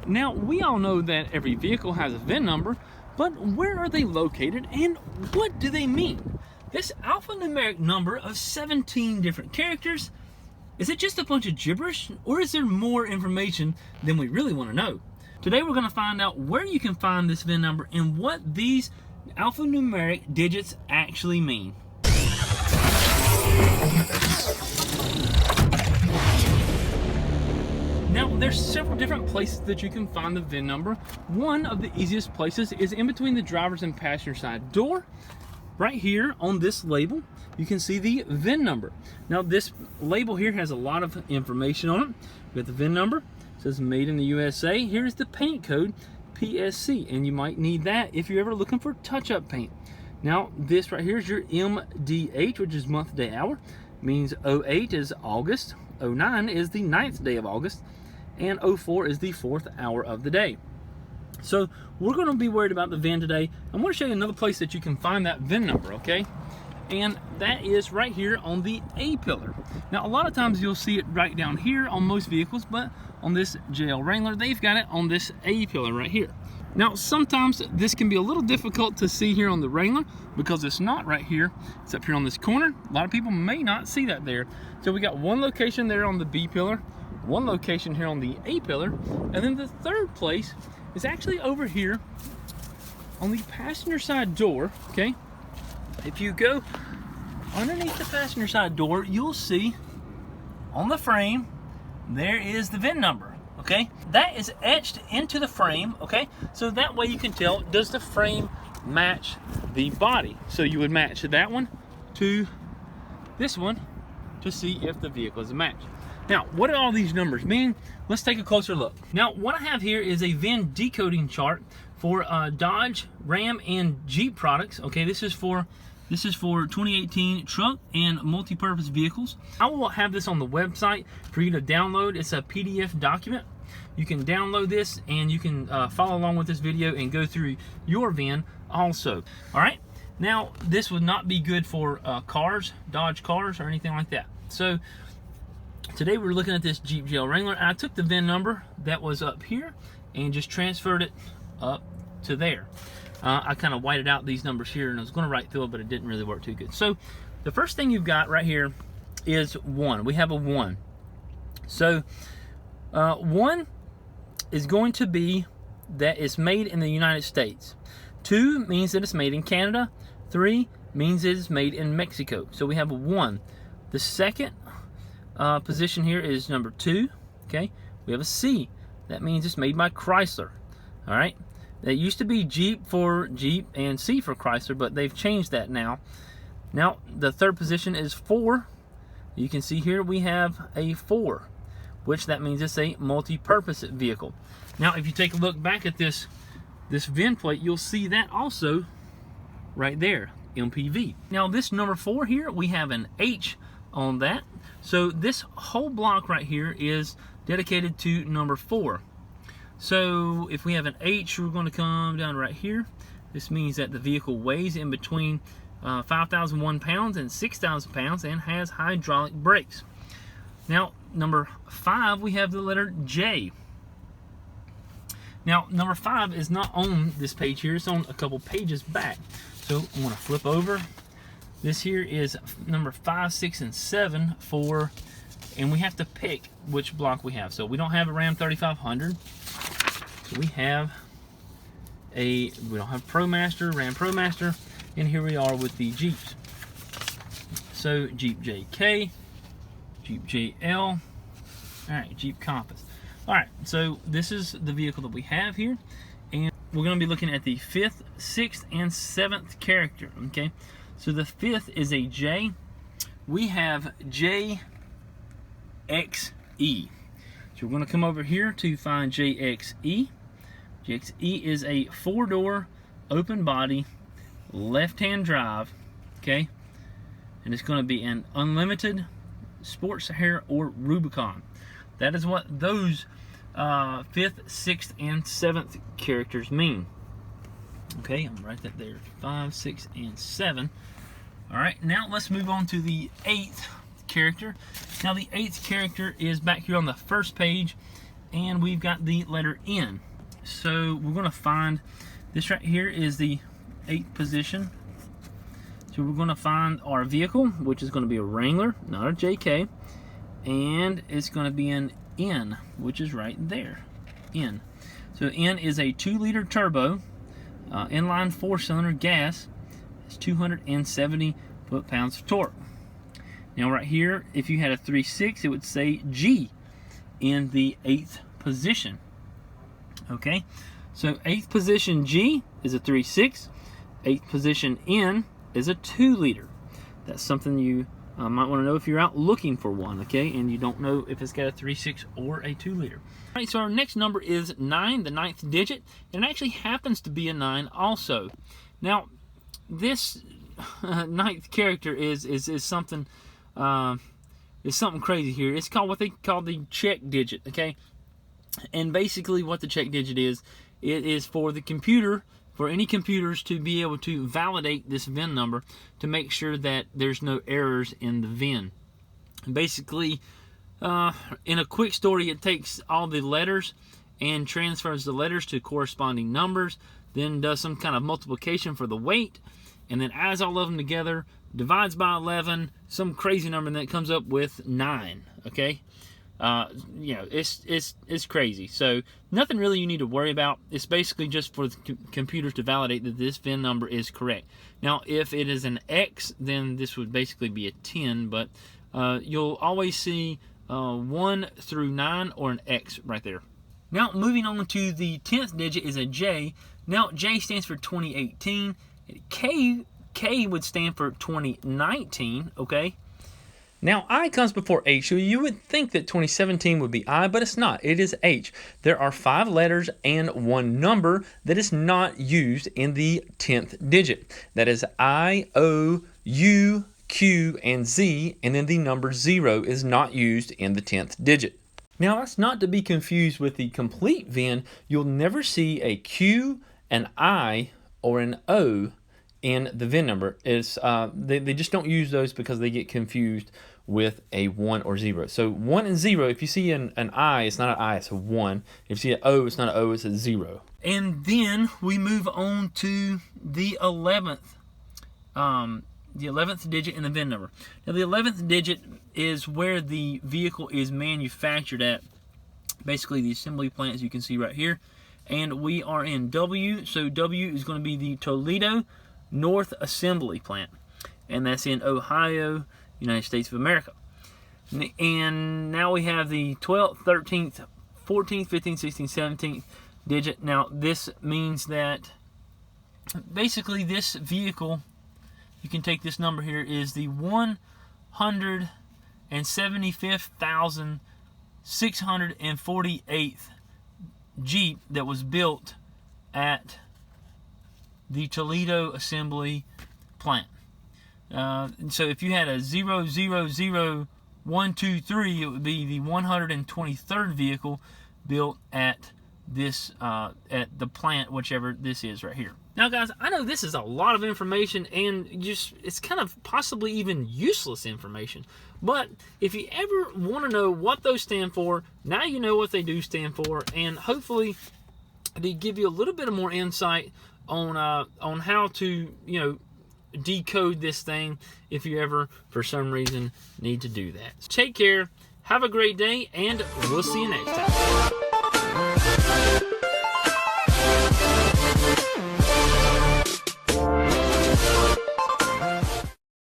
Now, we all know that every vehicle has a VIN number, but where are they located and what do they mean? This alphanumeric number of 17 different characters, is it just a bunch of gibberish, or is there more information than we really want to know? Today we're going to find out where you can find this VIN number and what these alphanumeric digits actually mean. Now, there's several different places that you can find the VIN number. One of the easiest places is in between the driver's and passenger side door. Right here on this label, you can see the VIN number. Now, this label here has a lot of information on it. We got the VIN number, it says made in the USA. Here's the paint code, PSC, and you might need that if you're ever looking for touch-up paint. Now, this right here is your MDH, which is month, day, hour. It means 08 is August, 09 is the 9th day of August, and 04 is the 4th hour of the day. So we're going to be worried about the VIN today. I'm going to show you another place that you can find that VIN number, okay? And that is right here on the A pillar. Now, a lot of times you'll see it right down here on most vehicles, but on this JL Wrangler, they've got it on this A pillar right here. Now, sometimes this can be a little difficult to see here on the Wrangler because it's not right here. It's up here on this corner. A lot of people may not see that there. So we got one location there on the B pillar, one location here on the A pillar, and then the third place is actually over here on the passenger side door, okay? If you go underneath the passenger side door, you'll see on the frame, there is the VIN number, okay? That is etched into the frame, okay? So that way you can tell, does the frame match the body? So you would match that one to this one to see if the vehicle is a match. Now, what do all these numbers mean? Let's take a closer look. Now, what I have here is a VIN decoding chart for Dodge, Ram, and Jeep products. Okay, this is for 2018 truck and multi-purpose vehicles. I will have this on the website for you to download. It's a PDF document. You can download this and you can follow along with this video and go through your VIN also. All right. Now, this would not be good for cars, Dodge cars, or anything like that. So today we're looking at this Jeep JL Wrangler, and I took the VIN number that was up here and just transferred it up to there. I kind of whited out these numbers here, and I was going to write through it, but it didn't really work too good. So the first thing you've got right here is 1. We have a 1. So 1 is going to be that it's made in the United States. 2 means that it's made in Canada. 3 means it is made in Mexico. So we have a 1. The second position here is number 2. Okay, we have a C. That means it's made by Chrysler. All right, that used to be Jeep for Jeep and C for Chrysler, but they've changed that now. Now the third position is 4. You can see here we have a 4, which that means it's a multi-purpose vehicle. Now if you take a look back at this VIN plate, you'll see that also right there, MPV. Now this number 4 here, we have an H on that. So this whole block right here is dedicated to number 4. So if we have an H, we're going to come down right here. This means that the vehicle weighs in between 5,001 pounds and 6,000 pounds and has hydraulic brakes. Now number 5, we have the letter J. Now number 5 is not on this page here, it's on a couple pages back. So I'm going to flip over. This here is number 5, 6, and 7 for, and we have to pick which block we have. So we don't have a Ram 3500. So we don't have ProMaster, Ram ProMaster, and here we are with the Jeeps. So Jeep JK, Jeep JL, all right, Jeep Compass. All right, so this is the vehicle that we have here, and we're going to be looking at the 5th, 6th, and 7th character, okay? So the 5th is a J. We have JXE. So we're going to come over here to find JXE. JXE is a 4-door, open body, left-hand drive, okay? And it's going to be an unlimited, sports hair, or Rubicon. That is what those 5th, 6th, and 7th characters mean. Okay, I'm gonna write that there. 5, 6, and 7. All right, now let's move on to the 8th character. Now the 8th character is back here on the first page, and we've got the letter N. So we're going to find this right here is the 8th position. So we're going to find our vehicle, which is going to be a Wrangler, not a JK, and it's going to be an N, which is right there, N. So N is a 2-liter turbo, inline 4-cylinder gas. It's 270 foot-pounds of torque. Now right here, if you had a 3.6, it would say G in the 8th position. Okay, so 8th position G is a 3.6. 8th position N is a 2-liter. That's something you might want to know if you're out looking for one, okay, and you don't know if it's got a 3.6 or a 2-liter. All right, so our next number is 9, the 9th digit, and it actually happens to be a 9 also. Now, this 9th character is something crazy here. It's called what they call the check digit, okay? And basically what the check digit is, it is for the computer, for any computers to be able to validate this VIN number to make sure that there's no errors in the VIN. Basically, in a quick story, it takes all the letters and transfers the letters to corresponding numbers, then does some kind of multiplication for the weight, and then adds all of them together, divides by 11, some crazy number, and then it comes up with 9, okay? You know, it's crazy. So nothing really you need to worry about. It's basically just for the computers to validate that this VIN number is correct. Now, if it is an X, then this would basically be a 10, but you'll always see 1 through 9 or an X right there. Now, moving on to the 10th digit is a J. Now, J stands for 2018. K would stand for 2019, okay? Now, I comes before H, so you would think that 2017 would be I, but it's not. It is H. There are 5 letters and 1 number that is not used in the 10th digit. That is I, O, U, Q, and Z, and then the number 0 is not used in the 10th digit. Now, that's not to be confused with the complete VIN. You'll never see a Q, an I, or an O in the VIN number. It's, they just don't use those because they get confused with a 1 or 0. So 1 and 0, if you see an I, it's not an I, it's a 1. If you see an O, it's not an O, it's a 0. And then we move on to the 11th. The 11th digit in the VIN number. Now the 11th digit is where the vehicle is manufactured at. Basically the assembly plant, as you can see right here. And we are in W, so W is going to be the Toledo North Assembly Plant. And that's in Ohio, United States of America. And now we have the 12th, 13th, 14th, 15th, 16th, 17th digit. Now this means that basically this vehicle, you can take this number here, is the 175,648th Jeep that was built at the Toledo Assembly Plant. So if you had a 000123, it would be the 123rd vehicle built at this at the plant, whichever this is right here. Now guys, I know this is a lot of information and just it's kind of possibly even useless information, but if you ever want to know what those stand for, now you know what they do stand for, and hopefully they give you a little bit of more insight on how to, you know, decode this thing if you ever for some reason need to do that. So take care, have a great day, and we'll see you next time.